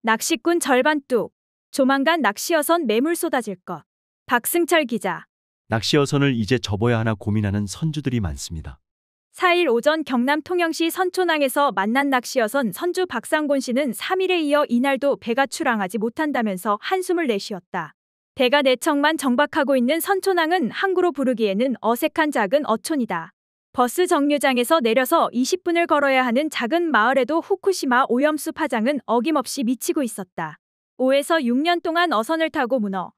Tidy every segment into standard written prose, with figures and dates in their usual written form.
낚시꾼 절반 뚝. 조만간 낚시어선 매물 쏟아질 것. 박승철 기자. 낚시어선을 이제 접어야 하나 고민하는 선주들이 많습니다. 4일 오전 경남 통영시 선촌항에서 만난 낚시어선 선주 박상곤 씨는 3일에 이어 이날도 배가 출항하지 못한다면서 한숨을 내쉬었다. 배가 4척만 정박하고 있는 선촌항은 항구로 부르기에는 어색한 작은 어촌이다. 버스 정류장에서 내려서 20분을 걸어야 하는 작은 마을에도 후쿠시마 오염수 파장은 어김없이 미치고 있었다. 5에서 6년 동안 어선을 타고 문어,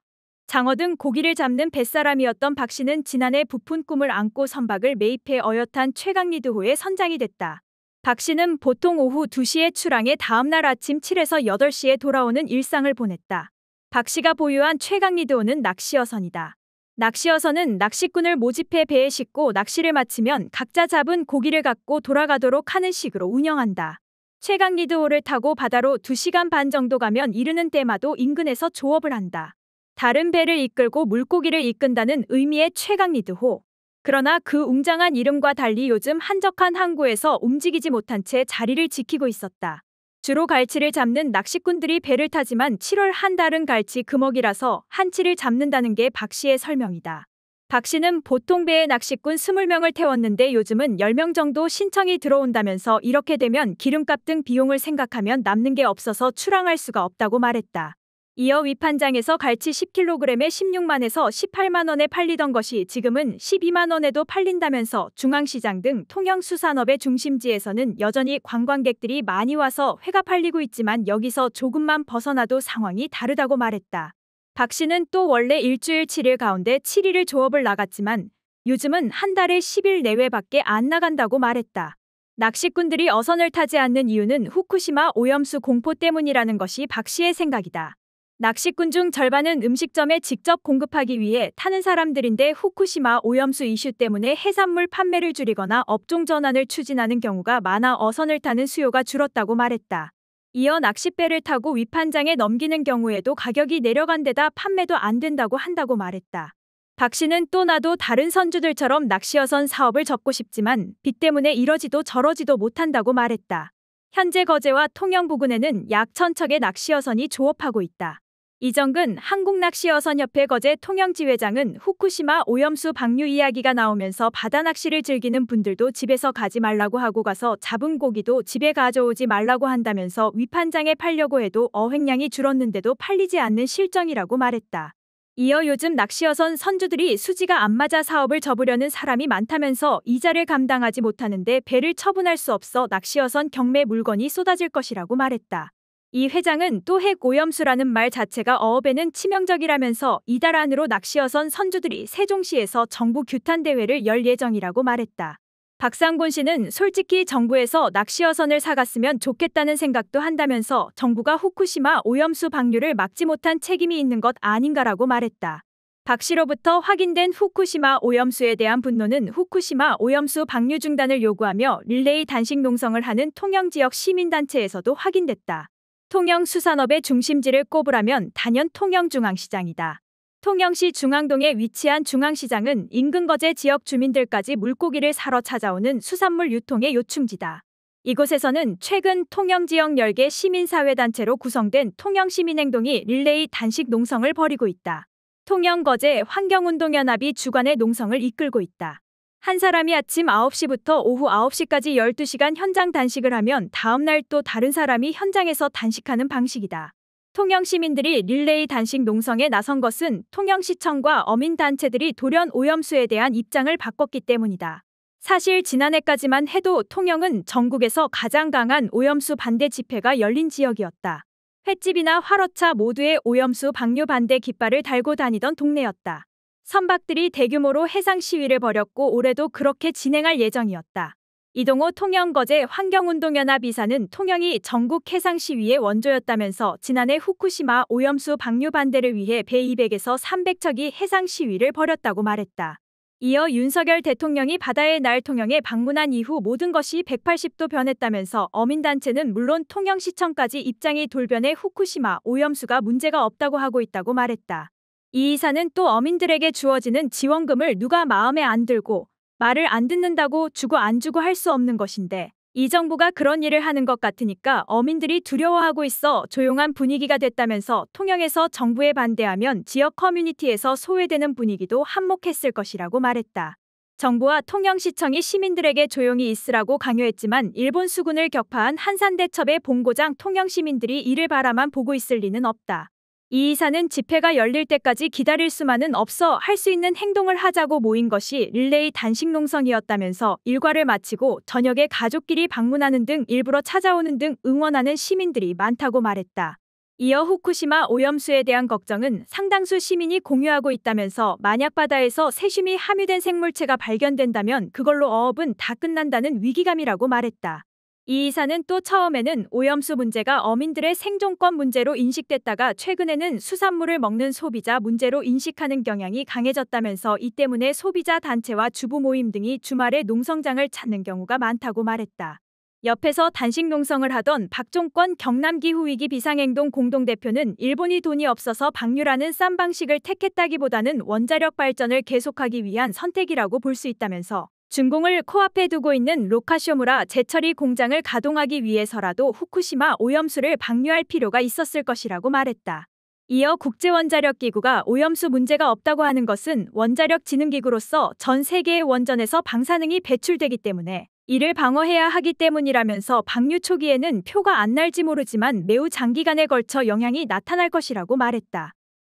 장어 등 고기를 잡는 뱃사람이었던 박 씨는 지난해 부푼 꿈을 안고 선박을 매입해 어엿한 최강리드호에 선장이 됐다. 박 씨는 보통 오후 2시에 출항해 다음날 아침 7에서 8시에 돌아오는 일상을 보냈다. 박 씨가 보유한 최강리드호는 낚시어선이다. 낚시어선은 낚시꾼을 모집해 배에 싣고 낚시를 마치면 각자 잡은 고기를 갖고 돌아가도록 하는 식으로 운영한다. 최강리드호를 타고 바다로 2시간 반 정도 가면 이르는 때마도 인근에서 조업을 한다. 다른 배를 이끌고 물고기를 이끈다는 의미의 최강리드호. 그러나 그 웅장한 이름과 달리 요즘 한적한 항구에서 움직이지 못한 채 자리를 지키고 있었다. 주로 갈치를 잡는 낚시꾼들이 배를 타지만 7월 한 달은 갈치 금어기라서 한치를 잡는다는 게 박 씨의 설명이다. 박 씨는 보통 배에 낚시꾼 20명을 태웠는데 요즘은 10명 정도 신청이 들어온다면서 이렇게 되면 기름값 등 비용을 생각하면 남는 게 없어서 출항할 수가 없다고 말했다. 이어 위판장에서 갈치 10kg에 16만에서 18만 원에 팔리던 것이 지금은 12만 원에도 팔린다면서 중앙시장 등 통영수산업의 중심지에서는 여전히 관광객들이 많이 와서 회가 팔리고 있지만 여기서 조금만 벗어나도 상황이 다르다고 말했다. 박 씨는 또 원래 일주일 7일 가운데 7일을 조업을 나갔지만 요즘은 한 달에 10일 내외밖에 안 나간다고 말했다. 낚시꾼들이 어선을 타지 않는 이유는 후쿠시마 오염수 공포 때문이라는 것이 박 씨의 생각이다. 낚시꾼 중 절반은 음식점에 직접 공급하기 위해 타는 사람들인데 후쿠시마 오염수 이슈 때문에 해산물 판매를 줄이거나 업종 전환을 추진하는 경우가 많아 어선을 타는 수요가 줄었다고 말했다. 이어 낚싯배를 타고 위판장에 넘기는 경우에도 가격이 내려간 데다 판매도 안 된다고 한다고 말했다. 박 씨는 또 나도 다른 선주들처럼 낚시어선 사업을 접고 싶지만 빚 때문에 이러지도 저러지도 못한다고 말했다. 현재 거제와 통영 부근에는 약 1,000척의 낚시어선이 조업하고 있다. 이정근 한국낚시어선협회 거제 통영지회장은 후쿠시마 오염수 방류 이야기가 나오면서 바다 낚시를 즐기는 분들도 집에서 가지 말라고 하고 가서 잡은 고기도 집에 가져오지 말라고 한다면서 위판장에 팔려고 해도 어획량이 줄었는데도 팔리지 않는 실정이라고 말했다. 이어 요즘 낚시어선 선주들이 수지가 안 맞아 사업을 접으려는 사람이 많다면서 이자를 감당하지 못하는데 배를 처분할 수 없어 낚시어선 경매 물건이 쏟아질 것이라고 말했다. 이 회장은 또 핵오염수라는 말 자체가 어업에는 치명적이라면서 이달 안으로 낚시어선 선주들이 세종시에서 정부 규탄 대회를 열 예정이라고 말했다. 박상곤 씨는 솔직히 정부에서 낚시어선을 사갔으면 좋겠다는 생각도 한다면서 정부가 후쿠시마 오염수 방류를 막지 못한 책임이 있는 것 아닌가라고 말했다. 박 씨로부터 확인된 후쿠시마 오염수에 대한 분노는 후쿠시마 오염수 방류 중단을 요구하며 릴레이 단식 농성을 하는 통영 지역 시민단체에서도 확인됐다. 통영 수산업의 중심지를 꼽으라면 단연 통영중앙시장이다. 통영시 중앙동에 위치한 중앙시장은 인근 거제 지역 주민들까지 물고기를 사러 찾아오는 수산물 유통의 요충지다. 이곳에서는 최근 통영 지역 10개 시민사회단체로 구성된 통영시민행동이 릴레이 단식 농성을 벌이고 있다. 통영 거제 환경운동연합이 주관의 농성을 이끌고 있다. 한 사람이 아침 9시부터 오후 9시까지 12시간 현장 단식을 하면 다음날 또 다른 사람이 현장에서 단식하는 방식이다. 통영 시민들이 릴레이 단식 농성에 나선 것은 통영시청과 어민단체들이 돌연 오염수에 대한 입장을 바꿨기 때문이다. 사실 지난해까지만 해도 통영은 전국에서 가장 강한 오염수 반대 집회가 열린 지역이었다. 횟집이나 화로차 모두에 오염수 방류 반대 깃발을 달고 다니던 동네였다. 선박들이 대규모로 해상 시위를 벌였고 올해도 그렇게 진행할 예정이었다. 이동호 통영거제 환경운동연합 이사는 통영이 전국 해상 시위의 원조였다면서 지난해 후쿠시마 오염수 방류 반대를 위해 배 200에서 300척이 해상 시위를 벌였다고 말했다. 이어 윤석열 대통령이 바다의 날 통영에 방문한 이후 모든 것이 180도 변했다면서 어민단체는 물론 통영시청까지 입장이 돌변해 후쿠시마 오염수가 문제가 없다고 하고 있다고 말했다. 이 이사는 또 어민들에게 주어지는 지원금을 누가 마음에 안 들고 말을 안 듣는다고 주고 안 주고 할 수 없는 것인데 이 정부가 그런 일을 하는 것 같으니까 어민들이 두려워하고 있어 조용한 분위기가 됐다면서 통영에서 정부에 반대하면 지역 커뮤니티에서 소외되는 분위기도 한몫했을 것이라고 말했다. 정부와 통영시청이 시민들에게 조용히 있으라고 강요했지만 일본 수군을 격파한 한산대첩의 본고장 통영 시민들이 이를 바라만 보고 있을 리는 없다. 이 이사는 집회가 열릴 때까지 기다릴 수만은 없어 할 수 있는 행동을 하자고 모인 것이 릴레이 단식 농성이었다면서 일과를 마치고 저녁에 가족끼리 방문하는 등 일부러 찾아오는 등 응원하는 시민들이 많다고 말했다. 이어 후쿠시마 오염수에 대한 걱정은 상당수 시민이 공유하고 있다면서 만약 바다에서 세슘이 함유된 생물체가 발견된다면 그걸로 어업은 다 끝난다는 위기감이라고 말했다. 이 이사는 또 처음에는 오염수 문제가 어민들의 생존권 문제로 인식됐다가 최근에는 수산물을 먹는 소비자 문제로 인식하는 경향이 강해졌다면서 이 때문에 소비자 단체와 주부 모임 등이 주말에 농성장을 찾는 경우가 많다고 말했다. 옆에서 단식 농성을 하던 박종권 경남기후위기 비상행동 공동대표는 일본이 돈이 없어서 방류라는 싼 방식을 택했다기보다는 원자력 발전을 계속하기 위한 선택이라고 볼 수 있다면서 준공을 코앞에 두고 있는 로카쇼무라 재처리 공장을 가동하기 위해서라도 후쿠시마 오염수를 방류할 필요가 있었을 것이라고 말했다. 이어 국제원자력기구가 오염수 문제가 없다고 하는 것은 원자력진흥기구로서 전 세계의 원전에서 방사능이 배출되기 때문에 이를 방어해야 하기 때문이라면서 방류 초기에는 표가 안 날지 모르지만 매우 장기간에 걸쳐 영향이 나타날 것이라고 말했다.